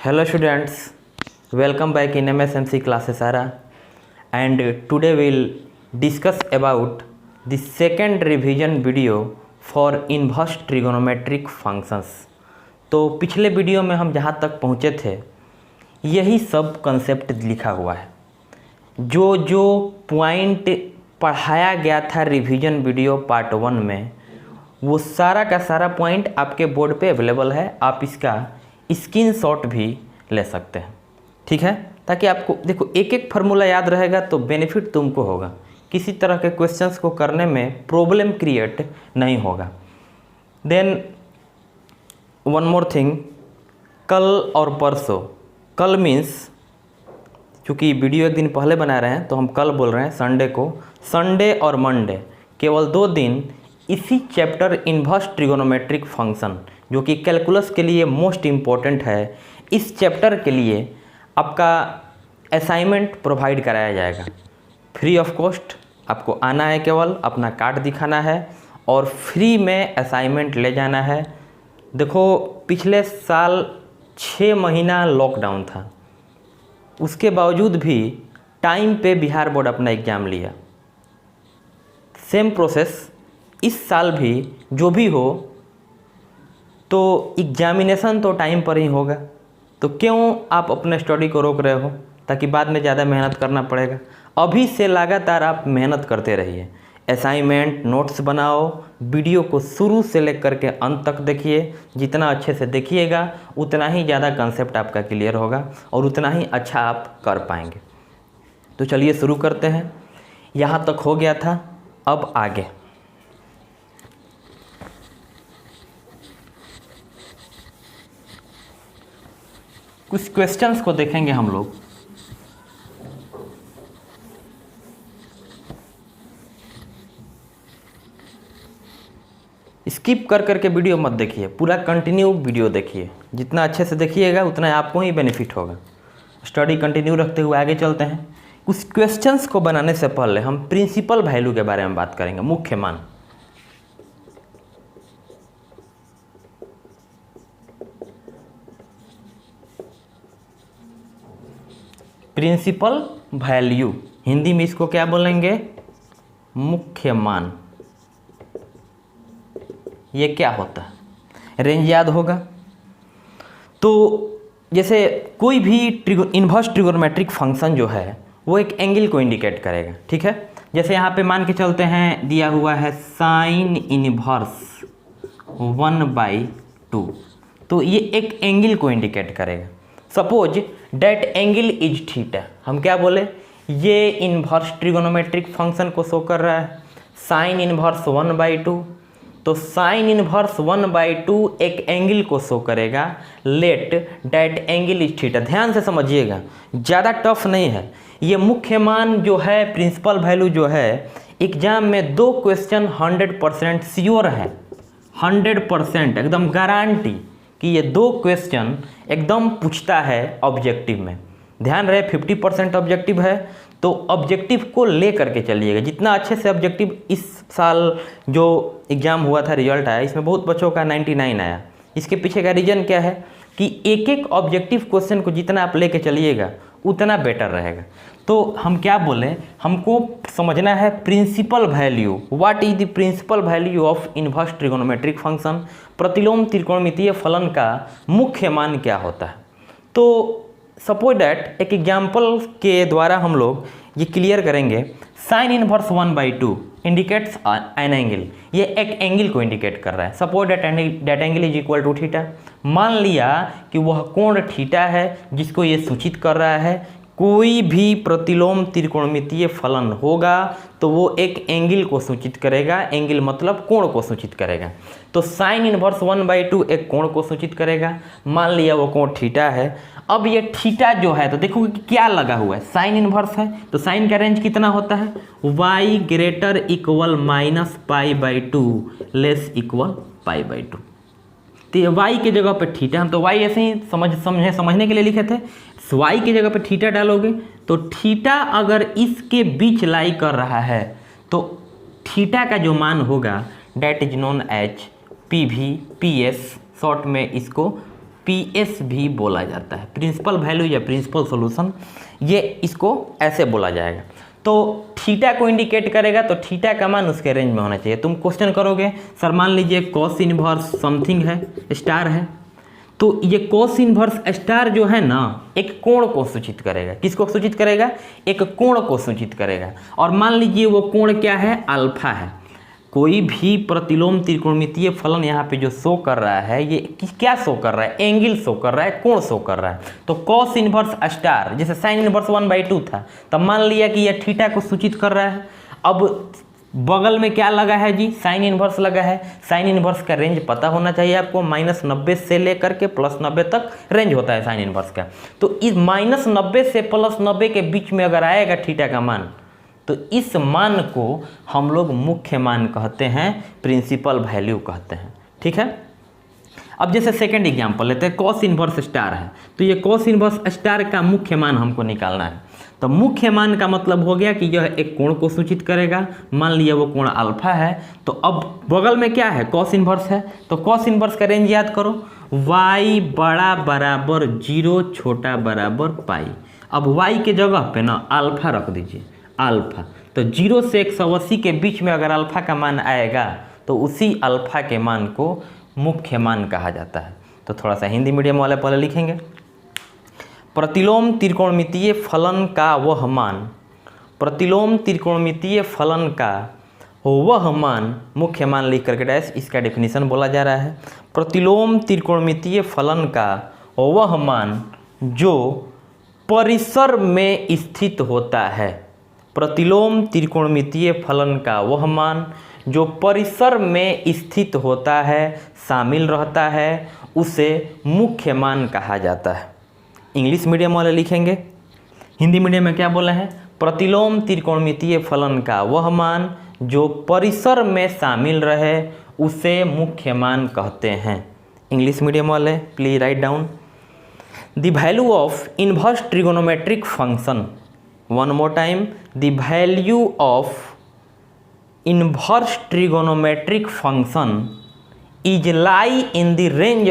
Hello students, welcome back in MSMC classes Ara, and today we'll discuss about the second revision video for inverse trigonometric functions। तो पिछले video में हम जहाँ तक पहुँचे थे यही सब कंसेप्ट लिखा हुआ है। जो जो पॉइंट पढ़ाया गया था रिवीजन वीडियो पार्ट 1 में वो सारा का सारा पॉइंट आपके बोर्ड पे अवेलेबल है। आप इसका स्क्रीनशॉट भी ले सकते हैं, ठीक है, ताकि आपको देखो एक एक फार्मूला याद रहेगा तो बेनिफिट तुमको होगा, किसी तरह के क्वेश्चंस को करने में प्रॉब्लम क्रिएट नहीं होगा। देन वन मोर थिंग, कल और परसों, कल मीन्स क्योंकि वीडियो एक दिन पहले बना रहे हैं तो हम कल बोल रहे हैं संडे को, संडे और मंडे केवल 2 दिन इसी चैप्टर इन्वर्स ट्रिगोनोमेट्रिक फंक्शन जो कि कैलकुलस के लिए मोस्ट इम्पॉर्टेंट है, इस चैप्टर के लिए आपका असाइनमेंट प्रोवाइड कराया जाएगा फ्री ऑफ कॉस्ट। आपको आना है, केवल अपना कार्ड दिखाना है और फ्री में असाइनमेंट ले जाना है। देखो पिछले साल 6 महीना लॉकडाउन था, उसके बावजूद भी टाइम पे बिहार बोर्ड अपना एग्ज़ाम लिया। सेम प्रोसेस इस साल भी जो भी हो तो एग्जामिनेशन तो टाइम पर ही होगा, तो क्यों आप अपने स्टडी को रोक रहे हो, ताकि बाद में ज़्यादा मेहनत करना पड़ेगा। अभी से लगातार आप मेहनत करते रहिए, असाइनमेंट नोट्स बनाओ, वीडियो को शुरू से लेकर के अंत तक देखिए। जितना अच्छे से देखिएगा उतना ही ज़्यादा कंसेप्ट आपका क्लियर होगा और उतना ही अच्छा आप कर पाएंगे। तो चलिए शुरू करते हैं। यहाँ तक हो गया था, अब आगे कुछ क्वेश्चंस को देखेंगे हम लोग। स्किप कर करके वीडियो मत देखिए, पूरा कंटिन्यू वीडियो देखिए। जितना अच्छे से देखिएगा उतना आपको ही बेनिफिट होगा। स्टडी कंटिन्यू रखते हुए आगे चलते हैं। कुछ क्वेश्चंस को बनाने से पहले हम प्रिंसिपल वैल्यू के बारे में बात करेंगे, मुख्य मान। प्रिंसिपल वैल्यू हिंदी में इसको क्या बोलेंगे? मुख्य मान। ये क्या होता है? रेंज याद होगा। तो जैसे कोई भी इन्वर्स ट्रिगोनोमेट्रिक फंक्शन जो है वो एक एंगल को इंडिकेट करेगा, ठीक है। जैसे यहाँ पे मान के चलते हैं, दिया हुआ है साइन इनवर्स 1/2, तो ये एक एंगल को इंडिकेट करेगा। Suppose date angle is theta, हम क्या बोले, ये इन्वर्स ट्रिगोनोमेट्रिक फंक्शन को शो कर रहा है। साइन इनवर्स 1/2, तो साइन इनवर्स 1/2 एक एंगल को शो करेगा। Let that angle is theta. ध्यान से समझिएगा, ज़्यादा टफ नहीं है। ये मुख्य मान जो है, प्रिंसिपल वैल्यू जो है, एग्जाम में 2 क्वेश्चन 100% श्योर है, 100% एकदम गारंटी कि ये 2 क्वेश्चन एकदम पूछता है ऑब्जेक्टिव में। ध्यान रहे 50% ऑब्जेक्टिव है, तो ऑब्जेक्टिव को ले करके चलिएगा। जितना अच्छे से ऑब्जेक्टिव इस साल जो एग्ज़ाम हुआ था, रिजल्ट आया, इसमें बहुत बच्चों का 99 आया। इसके पीछे का रीज़न क्या है कि एक एक ऑब्जेक्टिव क्वेश्चन को जितना आप लेके चलिएगा उतना बेटर रहेगा। तो हम क्या बोले, हमको समझना है principal value. What is the principal value of inverse trigonometric function? प्रतिलोम त्रिकोणमितीय फलन का मुख्य मान क्या होता है। तो सपोज दैट एक एग्जाम्पल के द्वारा हम लोग ये क्लियर करेंगे। Sine inverse 1/2 indicates an angle, ये एक एंगल को इंडिकेट कर रहा है। Suppose that angle is equal to theta. मान लिया कि वह कोण थीटा है जिसको ये सूचित कर रहा है। कोई भी प्रतिलोम त्रिकोणमितीय फलन होगा तो वो एक एंगल को सूचित करेगा। एंगल मतलब कोण को सूचित करेगा। तो साइन इनवर्स 1/2 एक कोण को सूचित करेगा। मान लिया वो कोण थीटा है। अब ये थीटा जो है, तो देखो कि क्या लगा हुआ है, साइन इनवर्स है, तो साइन का रेंज कितना होता है, y greater equal -π/2 less equal π/2। तो y की जगह पे थीटा, हम तो y ऐसे ही समझने के लिए लिखे थे। y की जगह पे थीटा डालोगे तो थीटा अगर इसके बीच लाई कर रहा है तो थीटा का जो मान होगा that is known as PV PS, short में इसको PS भी बोला जाता है। प्रिंसिपल वैल्यू या प्रिंसिपल सॉल्यूशन, ये इसको ऐसे बोला जाएगा। तो थीटा को इंडिकेट करेगा, तो थीटा का मान उसके रेंज में होना चाहिए। तुम क्वेश्चन करोगे सर मान लीजिए कॉस इनवर्स समथिंग है, स्टार है, तो ये कॉस इनवर्स स्टार जो है ना एक कोण को सूचित करेगा। किसको सूचित करेगा? एक कोण को सूचित करेगा। और मान लीजिए वो कोण क्या है? अल्फा है। कोई भी प्रतिलोम त्रिकोणमितीय फलन यहाँ पे जो शो कर रहा है, ये क्या शो कर रहा है? एंगल शो कर रहा है, कोण शो कर रहा है। तो कॉस इनवर्स स्टार जैसे साइन इनवर्स 1/2 था, तब मान लिया कि यह थीटा को सूचित कर रहा है। अब बगल में क्या लगा है जी? साइन इनवर्स लगा है। साइन इनवर्स का रेंज पता होना चाहिए आपको, -90 से लेकर के +90 तक रेंज होता है साइन इनवर्स का। तो इस -90 से +90 के बीच में अगर आएगा थीटा का मान, तो इस मान को हम लोग मुख्य मान कहते हैं, प्रिंसिपल वैल्यू कहते हैं। ठीक है। अब जैसे सेकंड एग्जांपल लेते हैं, कॉस इनवर्स स्टार है, तो ये कॉस इनवर्स स्टार का मुख्य मान हमको निकालना है। तो मुख्य मान का मतलब हो गया कि यह एक कोण को सूचित करेगा। मान लिया वो कोण अल्फा है, तो अब बगल में क्या है? कॉस इनवर्स है। तो कॉस इनवर्स का रेंज याद करो, y बड़ा बराबर 0 छोटा बराबर पाई। अब y के जगह पे ना अल्फा रख दीजिए, अल्फा। तो 0 से 180 के बीच में अगर अल्फा का मान आएगा, तो उसी अल्फा के मान को मुख्य मान कहा जाता है। तो थोड़ा सा हिंदी मीडियम वाले पहले लिखेंगे, प्रतिलोम त्रिकोणमितीय फलन का वह मान, प्रतिलोम त्रिकोणमितीय फलन का वह मान, मुख्य मान लिख करके डैश, इसका डेफिनेशन बोला जा रहा है। प्रतिलोम त्रिकोणमितीय फलन का वह मान जो परिसर में स्थित होता है। प्रतिलोम त्रिकोणमितीय फलन का वह मान जो परिसर में स्थित होता है, शामिल रहता है, उसे मुख्य मान कहा जाता है। इंग्लिश मीडियम वाले लिखेंगे, हिंदी मीडियम में क्या बोला है? प्रतिलोम त्रिकोणमितीय फलन का वह मान जो परिसर में शामिल रहे, उसे मुख्य मान कहते हैं। इंग्लिश मीडियम वाले please write down, the value of inverse trigonometric function, one more time, the value of inverse trigonometric function is lie in the range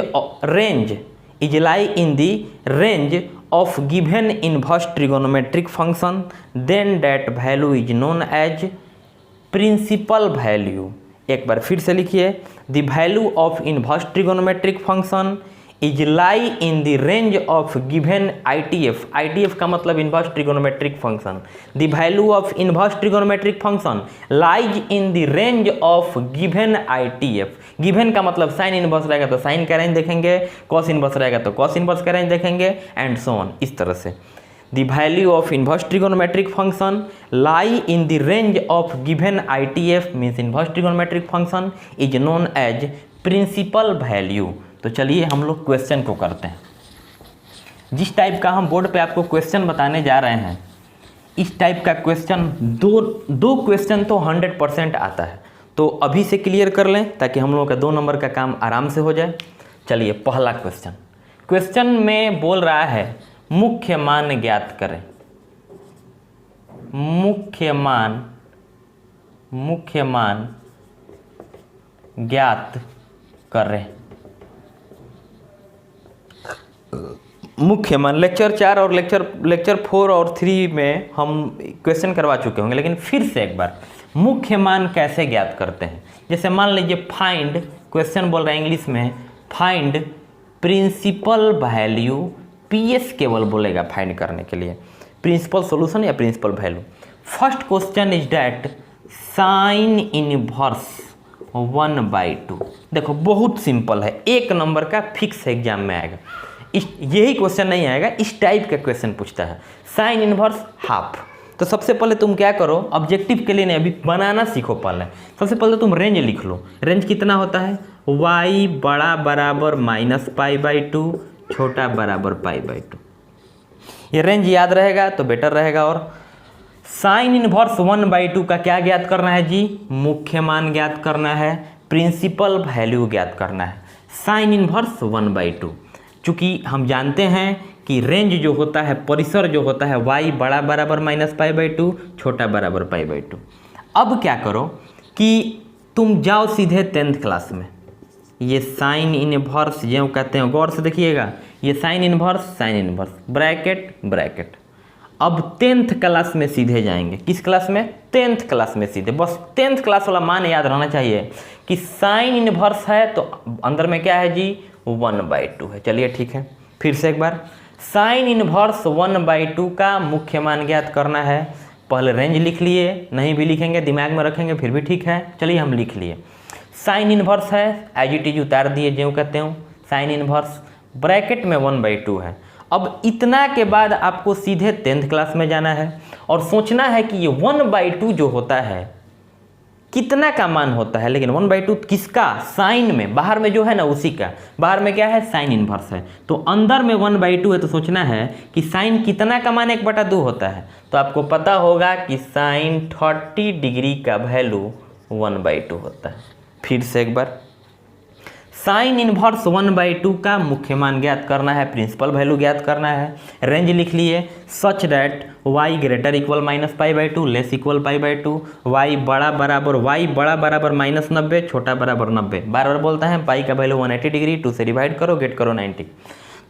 of given inverse trigonometric function, then that value is known as principal value। एक बार फिर से लिखिए, the value of inverse trigonometric function is lie in the range of given ITF का मतलब inverse trigonometric function, the value of inverse trigonometric function lies in the range of given ITF। given का मतलब sin inverse रहेगा तो sin का range देखेंगे, cos inverse रहेगा तो cos इनवर्स का रेंज देखेंगे, एंड सो ऑन, इस तरह से। the value of inverse trigonometric function lie in the range of given ITF means inverse trigonometric function is known as principal value। तो चलिए हम लोग क्वेश्चन को करते हैं। जिस टाइप का हम बोर्ड पे आपको क्वेश्चन बताने जा रहे हैं, इस टाइप का क्वेश्चन दो क्वेश्चन तो 100% आता है। तो अभी से क्लियर कर लें ताकि हम लोगों का 2 नंबर का काम आराम से हो जाए। चलिए पहला क्वेश्चन में बोल रहा है मुख्य मान ज्ञात करें। मुख्य मान ज्ञात करें। मुख्य मान लेक्चर 4 और लेक्चर 4 और 3 में हम क्वेश्चन करवा चुके होंगे, लेकिन फिर से एक बार मुख्य मान कैसे ज्ञात करते हैं। जैसे मान लीजिए फाइंड, क्वेश्चन बोल रहा है इंग्लिश में फाइंड प्रिंसिपल वैल्यू, PS केवल बोलेगा फाइंड करने के लिए, प्रिंसिपल सॉल्यूशन या principal value. First question is that sine inverse 1/2। देखो बहुत सिंपल है, 1 नंबर का फिक्स एग्जाम में आएगा। यही क्वेश्चन नहीं आएगा, इस टाइप का क्वेश्चन पूछता है साइन इनवर्स हाफ। तो सबसे पहले तुम क्या करो, ऑब्जेक्टिव के लिए नहीं, अभी बनाना सीखो। पहले सबसे पहले तुम रेंज लिख लो। रेंज कितना होता है? y बड़ा बराबर -π/2 छोटा बराबर π/2। ये रेंज याद रहेगा तो बेटर रहेगा। और साइन इनवर्स 1/2 का क्या ज्ञात करना है जी? मुख्य मान ज्ञात करना है, प्रिंसिपल वैल्यू ज्ञात करना है। साइन इनवर्स 1/2, चूँकि हम जानते हैं कि रेंज जो होता है, परिसर जो होता है, y बड़ा बराबर -π/2 छोटा बराबर π/2। अब क्या करो कि तुम जाओ सीधे 10th क्लास में, ये साइन इनवर्स जो कहते हैं, गौर से देखिएगा, ये साइन इनवर्स ब्रैकेट ब्रैकेट। अब 10th क्लास में सीधे जाएंगे, किस क्लास में? 10th क्लास में सीधे। बस 10th क्लास वाला मान याद रहना चाहिए कि साइन इनवर्स है तो अंदर में क्या है जी? 1/2 है। चलिए ठीक है, फिर से एक बार, साइन इनवर्स 1/2 का मुख्य मान ज्ञात करना है। पहले रेंज लिख लिए, नहीं भी लिखेंगे दिमाग में रखेंगे फिर भी ठीक है। चलिए हम लिख लिए, साइन इनवर्स है, एज इट इज उतार दिए जो कहते हो, साइन इनवर्स ब्रैकेट में 1/2 है। अब इतना के बाद आपको सीधे 10th क्लास में जाना है और सोचना है कि ये 1/2 जो होता है कितना का मान होता है, लेकिन 1/2 किसका? साइन में, बाहर में जो है ना उसी का। बाहर में क्या है? साइन इनवर्स है, तो अंदर में 1/2 है, तो सोचना है कि साइन कितना का मान 1/2 होता है। तो आपको पता होगा कि साइन 30 डिग्री का वैल्यू 1/2 होता है। फिर से एक बार, साइन इनवर्स 1/2 का मुख्य मान ज्ञात करना है, प्रिंसिपल वैल्यू ज्ञात करना है। रेंज लिख लिए, such that y greater equal -π/2 less equal π/2, y बड़ा बराबर -90, छोटा बराबर 90। बार बार बोलता है पाई का वैल्यू 180 डिग्री, 2 से डिवाइड करो, गेट करो 90।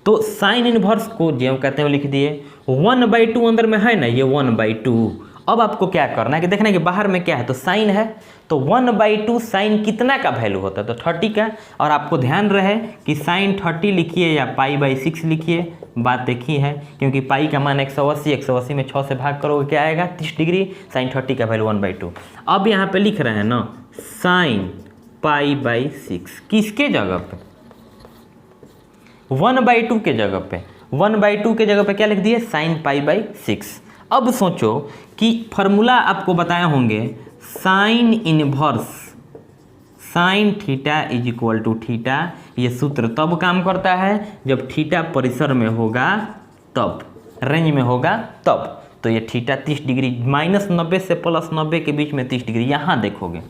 तो साइन इनवर्स को जो कहते हैं लिख दिए, 1/2 अंदर में है ना, ये 1/2। अब आपको क्या करना है कि देखना है कि बाहर में क्या है, तो साइन है, तो 1/2 साइन कितना का वैल्यू होता है? तो 30 का। और आपको ध्यान रहे कि साइन 30 लिखिए या π/6 लिखिए, बात देखी है, क्योंकि पाई का मान 180 में 6 से भाग करोगे क्या आएगा? 30 डिग्री। साइन 30 का वैल्यू 1/2। अब यहाँ पे लिख रहे हैं ना साइन π/6, किसके जगह पे? 1/2 के जगह पे। 1/2 के जगह पे क्या लिख दिए? साइन π/6। अब सोचो कि फॉर्मूला आपको बताए होंगे, sine inverse sine theta is equal to theta. ये सूत्र तब काम करता है जब थीटा परिसर में होगा तब, रेंज में होगा तब। तो ये थीटा 30 डिग्री, -90 से +90 के बीच में 30 डिग्री। यहाँ देखोगे,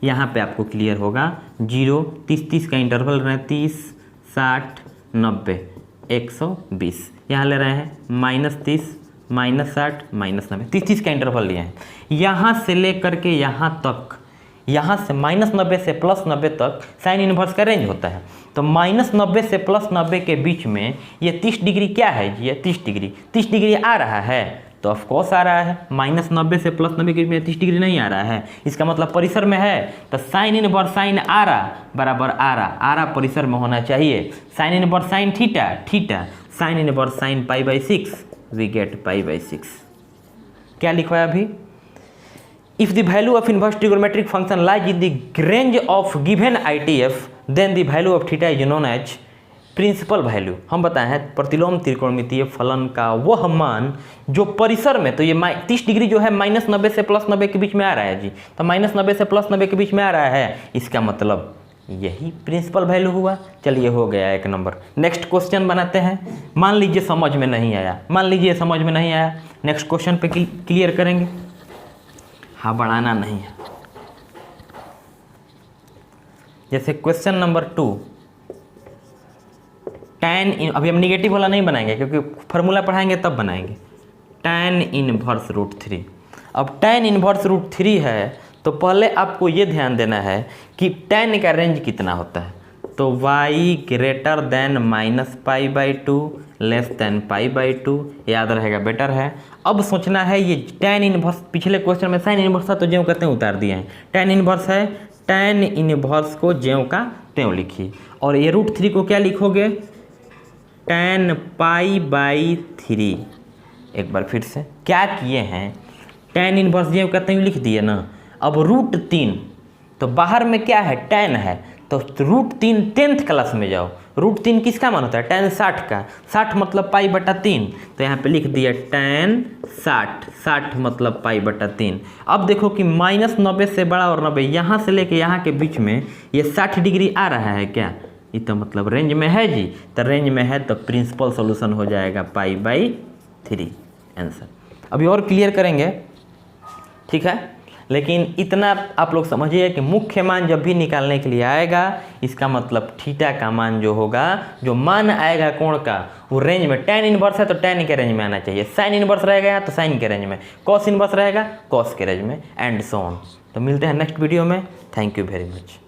यहाँ पे आपको क्लियर होगा 0 30 का इंटरवल रहे, 30 60 90 120। यहाँ ले रहे हैं -30 -60 -90, 30 का इंटरवल लिए हैं। यहाँ से लेकर के यहाँ तक, यहाँ से -90 से +90 तक साइन इनवर्स का रेंज होता है। तो -90 से +90 के बीच में ये 30 डिग्री क्या है? ये 30 डिग्री आ रहा है, तो ऑफकोर्स आ रहा है। -90 से +90 के बीच में 30 डिग्री नहीं आ रहा है, इसका मतलब परिसर में है। तो साइन इनवर्स साइन आरा बराबर आरा परिसर में होना चाहिए। Sine inverse sine theta sine inverse sine π/6, we get π/6। क्या लिखवाया अभी? If the value of inverse trigonometric function lies in the range of given ITF, then the value of theta is known as principal value. हम बताए हैं प्रतिलोम त्रिकोणमितीय फलन का वह मान जो परिसर में, तो ये 30 डिग्री जो है -90 से +90 के बीच में आ रहा है जी, तो -90 से +90 के बीच में आ रहा है, इसका मतलब यही प्रिंसिपल वैल्यू हुआ। चलिए हो गया 1 नंबर। नेक्स्ट क्वेश्चन बनाते हैं। मान लीजिए समझ में नहीं आया, नेक्स्ट क्वेश्चन पे क्लियर करेंगे। हाँ, बढ़ाना नहीं है। जैसे क्वेश्चन नंबर 2, tan, अभी हम निगेटिव वाला नहीं बनाएंगे क्योंकि फॉर्मूला पढ़ाएंगे तब बनाएंगे। tan inverse √3। अब tan इनवर्स √3 है, तो पहले आपको ये ध्यान देना है कि tan का रेंज कितना होता है। तो y greater than -π/2 less than π/2, याद रहेगा, बेटर है। अब सोचना है ये tan इनवर्स, पिछले क्वेश्चन में साइन इनवर्स था तो ज्यों का त्यों उतार दिए हैं। tan इनवर्स है, tan इनवर्स को ज्यों का त्यों लिखिए, और ये √3 को क्या लिखोगे? tan π/3। एक बार फिर से क्या किए हैं, tan इनवर्स ज्यों का त्यों लिख दिए ना। अब √3, तो बाहर में क्या है? tan है, तो √3 10th क्लास में जाओ। √3 किसका मान होता है? tan 60 का। 60 मतलब π/3, तो यहाँ पे लिख दिया tan 60 मतलब π/3। अब देखो कि -90 से बड़ा और 90, यहाँ से लेके यहाँ के बीच में ये 60 डिग्री आ रहा है क्या? ये तो मतलब रेंज में है जी, तो रेंज में है तो प्रिंसिपल सॉल्यूशन हो जाएगा π/3 आंसर। अभी और क्लियर करेंगे, ठीक है, लेकिन इतना आप लोग समझिए कि मुख्य मान जब भी निकालने के लिए आएगा, इसका मतलब थीटा का मान जो होगा, जो मान आएगा कोण का, वो रेंज में, tan इनवर्स है तो tan के रेंज में आना चाहिए, साइन इनवर्स रहेगा तो साइन के रेंज में, कॉस इनवर्स रहेगा कॉस के रेंज में, एंड सो ऑन। तो मिलते हैं नेक्स्ट वीडियो में। Thank you very much.